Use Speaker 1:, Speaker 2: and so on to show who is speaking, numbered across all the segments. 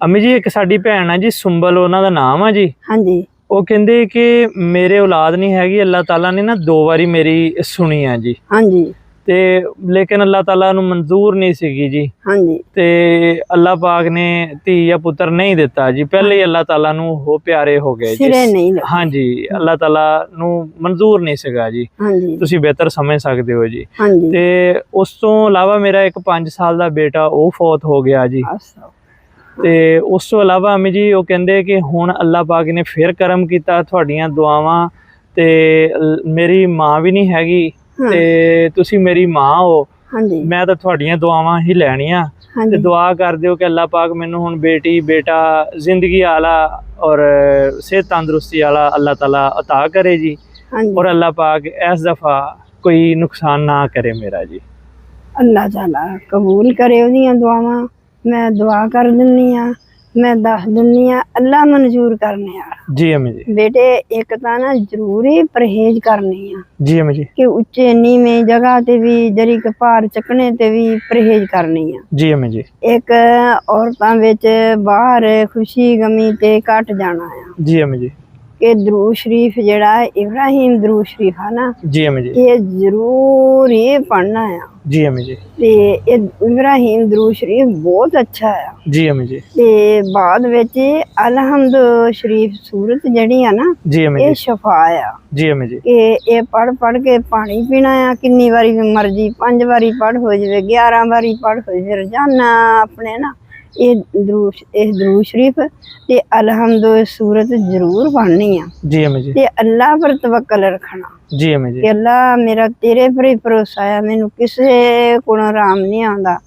Speaker 1: ਅਮੀ ਜੀ, ਇੱਕ ਸਾਡੀ ਭੈਣ ਆ ਜੀ ਸੁੰਬਲ, ਉਹਨਾਂ ਦਾ ਨਾਮ ਆ ਜੀ।
Speaker 2: ਹਾਂਜੀ
Speaker 1: ਉਹ ਕਹਿੰਦੇ ਕਿ ਮੇਰੇ ਔਲਾਦ ਨਹੀਂ ਹੈਗੀ, ਅੱਲਾਹ ਤਾਲਾ ਨੇ ਨਾ 2 ਵਾਰੀ ਮੇਰੀ ਸੁਣੀ ਆ ਜੀ,
Speaker 2: ਹਾਂਜੀ
Speaker 1: ਤੇ ਲੇਕਿਨ ਅੱਲਾਹ ਤਾਲਾ ਨੂੰ ਮਨਜ਼ੂਰ ਨਹੀਂ ਸੀਗੀ ਜੀ।
Speaker 2: ਹਾਂਜੀ
Speaker 1: ਤੇ ਅੱਲਾਹ ਪਾਕ ਨੇ ਧੀ ਜਾਂ ਪੁੱਤਰ ਨਹੀਂ ਦਿੱਤਾ ਜੀ, ਪਹਿਲੇ ਹੀ ਅੱਲਾਹ ਤਾਲਾ ਨੂੰ ਉਹ ਪਿਆਰੇ ਹੋ ਗਏ ਜੀ।
Speaker 2: ਸਿਰੇ ਨਹੀਂ ਲੱਗੇ।
Speaker 1: ਹਾਂਜੀ, ਅੱਲਾਹ ਤਾਲਾ ਨੂੰ ਮਨਜ਼ੂਰ ਨਹੀਂ ਸੀਗਾ ਜੀ,
Speaker 2: ਹਾਂਜੀ
Speaker 1: ਤੁਸੀਂ ਬਿਹਤਰ ਸਮਝ ਸਕਦੇ ਹੋ ਜੀ।
Speaker 2: ਹਾਂਜੀ
Speaker 1: ਤੇ ਉਸ ਤੋਂ ਇਲਾਵਾ ਮੇਰਾ ਇੱਕ 5 ਸਾਲ ਦਾ ਬੇਟਾ ਉਹ ਫੌਤ ਹੋ ਗਿਆ ਜੀ।
Speaker 2: ਅੱਛਾ
Speaker 1: ਤੇ ਉਸ ਤੋਂ ਇਲਾਵਾ ਅਮੀ ਜੀ ਉਹ ਕਹਿੰਦੇ ਕਿ ਹੁਣ ਅੱਲਾਹ ਪਾਕ ਨੇ ਫਿਰ ਕਰਮ ਕੀਤਾ, ਤੁਹਾਡੀਆਂ ਦੁਆਵਾਂ ਤੇ ਮੇਰੀ ਮਾਂ ਵੀ ਨਹੀਂ ਹੈਗੀ ਤੇ ਤੁਸੀਂ ਮੇਰੀ ਮਾਂ ਹੋ,
Speaker 2: ਹਾਂਜੀ
Speaker 1: ਮੈਂ ਤਾਂ ਤੁਹਾਡੀਆਂ ਦੁਆਵਾਂ ਹੀ ਲੈਣੀਆਂ। ਤੇ
Speaker 2: ਹਾਂਜੀ
Speaker 1: ਦੁਆ ਕਰ ਦਿਓ ਕਿ ਅੱਲਾਹ ਪਾਕ ਮੈਨੂੰ ਹੁਣ ਬੇਟੀ ਬੇਟਾ ਜ਼ਿੰਦਗੀ ਵਾਲਾ ਔਰ ਸਿਹਤ ਤੰਦਰੁਸਤੀ ਵਾਲਾ ਅੱਲਾਹ ਤਾਲਾ ਅਤਾ ਕਰੇ ਜੀ।
Speaker 2: ਹਾਂਜੀ
Speaker 1: ਔਰ ਅੱਲਾਹ ਪਾਕ ਇਸ ਦਫਾ ਕੋਈ ਨੁਕਸਾਨ ਨਾ ਕਰੇ ਮੇਰਾ ਜੀ।
Speaker 2: ਅੱਲਾਹ ਤਾਲਾ ਕਬੂਲ ਕਰੇ ਉਹਦੀਆਂ ਦੁਆਵਾਂ। ਮੈਂ ਦੁਆ ਕਰ ਦਿੰਨੀ ਆ, ਮੈਂ ਦੱਸ ਦਿੰਨੀ ਆ, ਅੱਲਾਹ ਮਨਜ਼ੂਰ ਕਰਨੇ ਆ
Speaker 1: ਜੀ ਅਮੀ ਜੀ।
Speaker 2: ਬੇਟੇ। ਇੱਕ ਤਾਂ ਨਾ ਜ਼ਰੂਰੀ ਪਰਹੇਜ਼ ਕਰਨੀ ਆ
Speaker 1: ਜੀ ਅਮੀ ਜੀ।
Speaker 2: ਕਿ ਉੱਚੇ ਨੀਵੇਂ ਜਗ੍ਹਾ ਤੇ ਵੀ ਜਰੀ ਕ ਭਾਰ ਚੱਕਣੇ ਤੇ ਵੀ ਪਰਹੇਜ਼ ਕਰਨੀ ਆ।
Speaker 1: ਜੀ ਅਮੀ ਜੀ।
Speaker 2: ਇੱਕ ਔਰਤਾਂ ਵਿੱਚ ਬਾਹਰ ਖੁਸ਼ੀ ਗਮੀ ਤੇ ਘਟ ਜਾਣਾ ਆ
Speaker 1: ਜੀ ਅਮੀ ਜੀ।
Speaker 2: ਕਿ ਦਰੂਦ ਸ਼ਰੀਫ ਜਿਹੜਾ ਇਬਰਾਹੀਮ ਦਰੂਦ ਸ਼ਰੀਫ ਆ ਨਾ,
Speaker 1: ਜੀ ਅਮੀ ਜੀ।
Speaker 2: ਇਹ ਜ਼ਰੂਰ ਹੀ ਪੜ੍ਹਨਾ ਆ।
Speaker 1: ਜੀ ਅਮੀ ਜੀ।
Speaker 2: ਤੇ ਇਹ ਇਬਰਾਹੀਮ ਦਰੂਦ ਸ਼ਰੀਫ ਬਹੁਤ ਅੱਛਾ ਆ।
Speaker 1: ਜੀ ਅਮੀ ਜੀ।
Speaker 2: ਤੇ ਬਾਅਦ ਵਿੱਚ ਅਲਹਮਦ ਸ਼ਰੀਫ ਸੂਰਤ ਜਿਹੜੀ ਆ ਨਾ,
Speaker 1: ਜੀ ਅਮੀ
Speaker 2: ਇਹ
Speaker 1: ਜੀ।
Speaker 2: ਸ਼ਫਾ ਆ।
Speaker 1: ਜੀ ਅਮੀ ਜੀ।
Speaker 2: ਕਿ ਇਹ ਪੜ ਕੇ ਪਾਣੀ ਪੀਣਾ ਆ, ਕਿੰਨੀ ਵਾਰੀ ਮਰਜੀ, 5 ਵਾਰੀ ਪੜ ਹੋ ਜਾਵੇ, 11 ਵਾਰੀ ਪੜ ਹੋ ਜਾਵੇ, ਰੋਜ਼ਾਨਾ ਆਪਣੇ ਨਾ ਇਹ ਦਰੂਦ ਸ਼ਰੀਫ ਤੇ ਅਲਹਮਦ ਸੂਰਤ ਜ਼ਰੂਰ ਪੜ੍ਹਨੀ ਆ।
Speaker 1: ਜੀ ਅਮੀ ਜੀ।
Speaker 2: ਤੇ ਅੱਲਾਹ ਪਰ ਤਵੱਕਲ ਰੱਖਣਾ
Speaker 1: ਜੀ ਅਮੀ ਜੀ।
Speaker 2: ਕਿ ਅੱਲਾਹ ਮੇਰਾ ਤੇਰੇ ਪਰ ਹੀ ਭਰੋਸਾ ਆ, ਮੈਨੂੰ ਕਿਸੇ ਕੋਲੋਂ ਆਰਾਮ ਨਹੀਂ ਆਉਂਦਾ।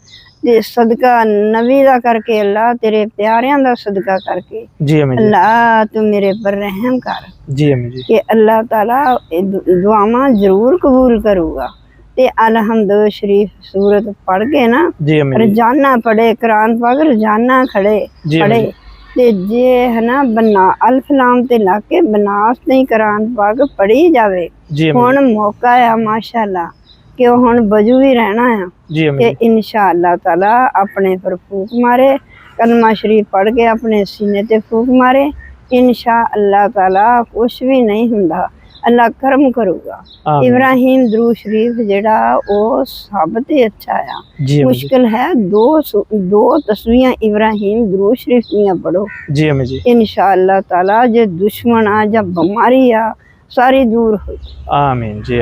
Speaker 2: ਤੇ ਸਦਕਾ ਨਬੀ ਦਾ ਕਰਕੇ, ਅੱਲਾਹ ਤੇਰੇ ਪਿਆਰਿਆਂ ਦਾ ਸਦਕਾ ਕਰਕੇ
Speaker 1: ਜੀ ਅਮੀ ਜੀ।
Speaker 2: ਅੱਲਾਹ ਤੂੰ ਮੇਰੇ ਪਰ ਰਹਿਮ ਕਰ।
Speaker 1: ਜੀ ਅਮੀ ਜੀ।
Speaker 2: ਕਿ ਅੱਲਾਹ ਤਾਲਾ ਇਹ ਦੁਆਵਾਂ ਜ਼ਰੂਰ ਕਬੂਲ ਕਰੂਗਾ। ਤੇ ਅਲਹਮਦ ਸ਼ਰੀਫ ਸੂਰਤ ਪੜ੍ਹ ਕੇ ਨਾ
Speaker 1: ਜੀ ਅਮੀ ਜੀ।
Speaker 2: ਰੋਜ਼ਾਨਾ ਪੜ੍ਹੇ, ਕੁਰਾਨ ਪਾਕ ਰੋਜ਼ਾਨਾ ਪੜ੍ਹੇ। ਤੇ ਜੇ ਹਨਾ ਬਨਾ ਅਲਫਲਾਮ ਤੇ ਲਾ ਕੇ ਬਨਾਸ ਨਹੀਂ ਕੁਰਾਨ ਪਾਕ ਪੜ੍ਹੀ ਜਾਵੇ। ਹੁਣ ਮੌਕਾ ਆ ਮਾਸ਼ਾਅੱਲਾ ਕਿ ਉਹ ਹੁਣ ਵਜੂ ਵੀ ਰਹਿਣਾ ਆ ਕਿ ਇਨਸ਼ਾ ਅੱਲਾਹ ਤਾਲਾ ਆਪਣੇ ਪਰ ਫੂਕ ਮਾਰੇ, ਕਲਮਾ ਸ਼ਰੀਫ ਪੜ੍ਹ ਕੇ ਆਪਣੇ ਸੀਨੇ ਤੇ ਫੂਕ ਮਾਰੇ। ਇਨਸ਼ਾ ਅੱਲਾਹ ਤਾਲਾ ਕੁਛ ਵੀ ਨਹੀਂ ਹੁੰਦਾ, ਅੱਲਾਹ ਕਰਮ ਕਰੂਗਾ। ਇਬਰਾਹੀਮ ਦਰੂਦ ਸ਼ਰੀਫ ਜਿਹੜਾ ਉਹ ਸਭ ਤੇ ਅੱਛਾ ਆ। ਮੁਸ਼ਕਿਲ ਹੈ ਦੋ ਤਸਵੀਰਾਂ ਇਬਰਾਹੀਮ ਦਰੂਦ ਸ਼ਰੀਫ ਦੀਆਂ ਪੜੋ।
Speaker 1: ਜੀ ਅਮੀ ਜੀ।
Speaker 2: ਇਨਸ਼ਾ ਅੱਲਾਹ ਤਾਲਾ ਜੇ ਦੁਸ਼ਮਣ ਆ ਜਾਂ ਬਿਮਾਰੀ ਆ ਸਾਰੀ ਦੂਰ ਹੋ।
Speaker 1: ਆਮੀਨ ਜੀ।